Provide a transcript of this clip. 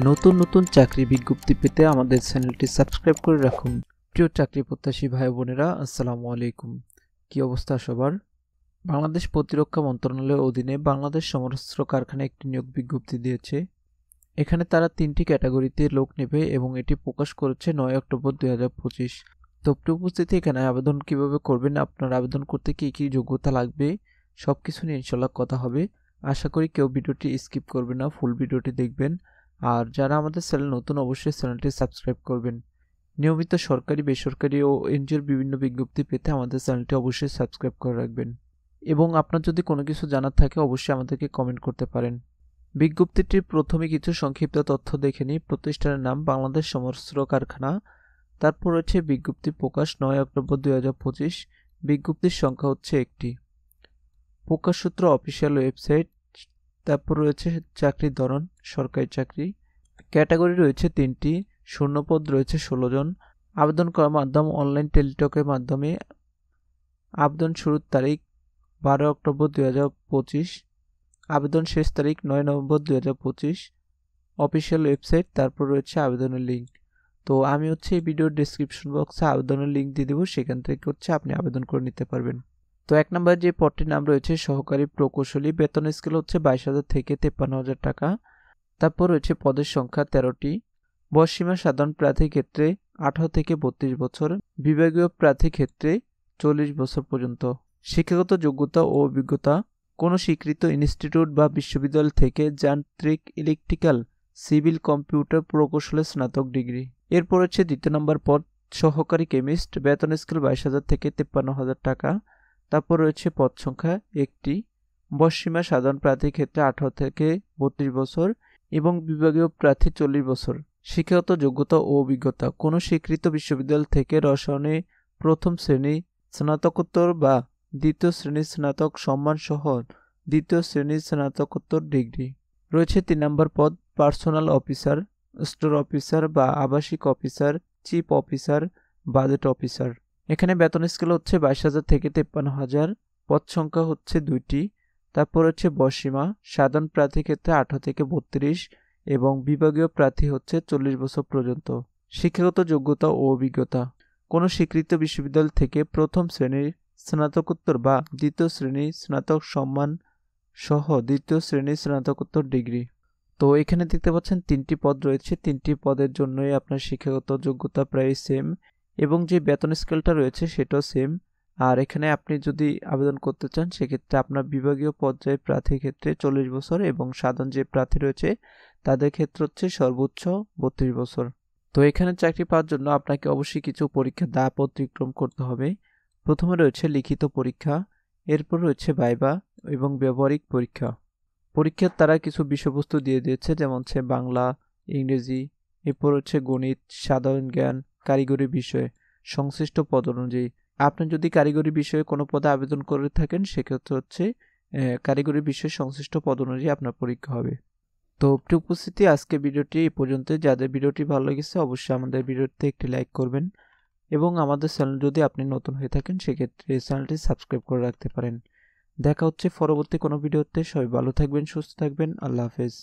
নতুন নতুন চাকরি বিজ্ঞপ্তি পেতে আমাদের চ্যানেলটি সাবস্ক্রাইব করে রাখুন। প্রিয় চাকরি প্রত্যাশী ভাই বোনেরা, আসসালামু আলাইকুম। কি অবস্থা সবার? বাংলাদেশ প্রতিরক্ষা মন্ত্রণালয়ের অধীনে বাংলাদেশ সমরাস্ত্র কারখানায় একটি নিয়োগ বিজ্ঞপ্তি দিয়েছে। এখানে তারা 3টি ক্যাটাগরিতে লোক নেবে এবং এটি প্রকাশ করেছে 9 অক্টোবর 2025। তো প্রিয় উপস্থিতি, এখানে আবেদন কিভাবে করবেন, আপনার আবেদন করতে কি কি যোগ্যতা লাগবে, সবকিছু নিয়ে ইনশাআল্লাহ কথা হবে। আশা করি কেউ ভিডিওটি স্কিপ করবে না, ফুল ভিডিওটি দেখবেন। আর যারা আমাদের চ্যানেল নতুন, অবশ্যই চ্যানেলটি সাবস্ক্রাইব করবেন। নিয়মিত সরকারি, বেসরকারি ও এনজিওর বিভিন্ন বিজ্ঞপ্তি পেতে আমাদের চ্যানেলটি অবশ্যই সাবস্ক্রাইব করে রাখবেন। এবং আপনার যদি কোনো কিছু জানার থাকে অবশ্যই আমাদেরকে কমেন্ট করতে পারেন। বিজ্ঞপ্তিটির প্রথমে কিছু সংক্ষিপ্ত তথ্য দেখে নিই। প্রতিষ্ঠানের নাম বাংলাদেশ সমরাস্ত্র কারখানা। তারপর রয়েছে বিজ্ঞপ্তি প্রকাশ 9 অক্টোবর 2025। বিজ্ঞপ্তির সংখ্যা হচ্ছে একটি। প্রকাশ সূত্র অফিসিয়াল ওয়েবসাইট। তারপর রয়েছে চাকরির ধরন, সরকারি চাকরি। ক্যাটাগরি রয়েছে 3টি, শূন্যপদ রয়েছে 16 জন। আবেদন করার মাধ্যম অনলাইন টেলিটকের মাধ্যমে। আবেদন শুরুর তারিখ 12 অক্টোবর 2025। আবেদন শেষ তারিখ 9 নভেম্বর 2025। Official website. তারপর রয়েছে আবেদনের লিঙ্ক। তো আমি এই ভিডিওর ডেসক্রিপশন বক্সে আবেদনের লিঙ্ক দিয়ে দেবো, সেখান থেকে আপনি আবেদন করে নিতে পারবেন। তো 1 নম্বর যে পদটির নাম রয়েছে সহকারী প্রকৌশলী, বেতন স্কেল হচ্ছে 22,000 থেকে 53,000 টাকা। তারপর রয়েছে পদের সংখ্যা 13টি। বয়সসীমা সাধারণ প্রার্থীর ক্ষেত্রে 18 থেকে 32 বছর, বিভাগীয় প্রার্থীর ক্ষেত্রে 40 বছর পর্যন্ত। শিক্ষাগত যোগ্যতা ও অভিজ্ঞতা: কোনো স্বীকৃত ইনস্টিটিউট বা বিশ্ববিদ্যালয় থেকে যান্ত্রিক, ইলেকট্রিক্যাল, সিভিল, কম্পিউটার প্রকৌশলের স্নাতক ডিগ্রি। এরপর হচ্ছে 2 নম্বর পদ সহকারী কেমিস্ট, বেতন স্কেল 22,000 থেকে 53,000 টাকা। তারপর রয়েছে পদ সংখ্যা 1টি। বয়সসীমা সাধারণ প্রার্থীর ক্ষেত্রে 18 থেকে 32 বছর এবং বিভাগীয় প্রার্থী 40 বছর। শিক্ষাগত যোগ্যতা ও অভিজ্ঞতা: কোনো স্বীকৃত বিশ্ববিদ্যালয় থেকে রসায়নে প্রথম শ্রেণী স্নাতকোত্তর বা দ্বিতীয় শ্রেণীর স্নাতক সম্মান সহ দ্বিতীয় শ্রেণীর স্নাতকোত্তর ডিগ্রি। রয়েছে 3 নম্বর পদ পার্সোনাল অফিসার, স্টোর অফিসার বা আবাসিক officer, chief officer, budget officer. এখানে বেতন স্কেল হচ্ছে 22,000 থেকে 53,000। পদ সংখ্যা হচ্ছে 2টি। তারপর হচ্ছে বয়সসীমা সাধারণ প্রার্থীর ক্ষেত্রে 18 থেকে 32 এবং বিভাগীয় প্রার্থী হচ্ছে 40 বছর পর্যন্ত। শিক্ষাগত যোগ্যতা ও অভিজ্ঞতা: কোনো স্বীকৃত বিশ্ববিদ্যালয় থেকে প্রথম শ্রেণীর স্নাতকোত্তর বা দ্বিতীয় শ্রেণীর স্নাতক সম্মান সহ দ্বিতীয় শ্রেণীর স্নাতকোত্তর ডিগ্রি। তো এখানে দেখতে পাচ্ছেন 3টি পদ রয়েছে। 3টি পদের জন্যই আপনার শিক্ষাগত যোগ্যতা প্রায় সেম এবং যে বেতন স্কেলটা রয়েছে সেটাও সেম। আর এখানে আপনি যদি আবেদন করতে চান সেক্ষেত্রে আপনার বিভাগীয় পর্যায়ে প্রার্থীর ক্ষেত্রে 40 বছর এবং সাধারণ যে প্রার্থী রয়েছে তাদের ক্ষেত্রে হচ্ছে সর্বোচ্চ 32 বছর। তো এখানে চাকরি পাওয়ার জন্য আপনাকে অবশ্যই কিছু পরীক্ষা ধাপ অতিক্রম করতে হবে। প্রথমে রয়েছে লিখিত পরীক্ষা, এরপর রয়েছে ভাইভা এবং ব্যবহারিক পরীক্ষা। পরীক্ষার তারা কিছু বিষয়বস্তু দিয়ে দিয়েছে, যেমন বাংলা, ইংরেজি, এরপর গণিত, সাধারণ জ্ঞান, কারিগরি বিষয় সংশ্লিষ্ট পদ অনুযায়ী। আপনি যদি কারিগরি বিষয়ে কোনো পদে আবেদন করে থাকেন সেক্ষেত্রে কারিগরি বিষয় সংশ্লিষ্ট পদ অনুযায়ী আপনার পরীক্ষা হবে। তো প্রিয় উপস্থিতি, আজকে ভিডিওটি এই পর্যন্ত। যাদের ভিডিওটি ভালো লেগেছে অবশ্যই আমাদের ভিডিওতে একটি লাইক করবেন এবং আমাদের চ্যানেল যদি আপনি নতুন হয়ে থাকেন সেক্ষেত্রে চ্যানেলটি সাবস্ক্রাইব করে রাখতে পারেন। দেখা হচ্ছে পরবর্তী কোনো ভিডিওতে। সবাই ভালো থাকবেন, সুস্থ থাকবেন। আল্লাহ হাফেজ।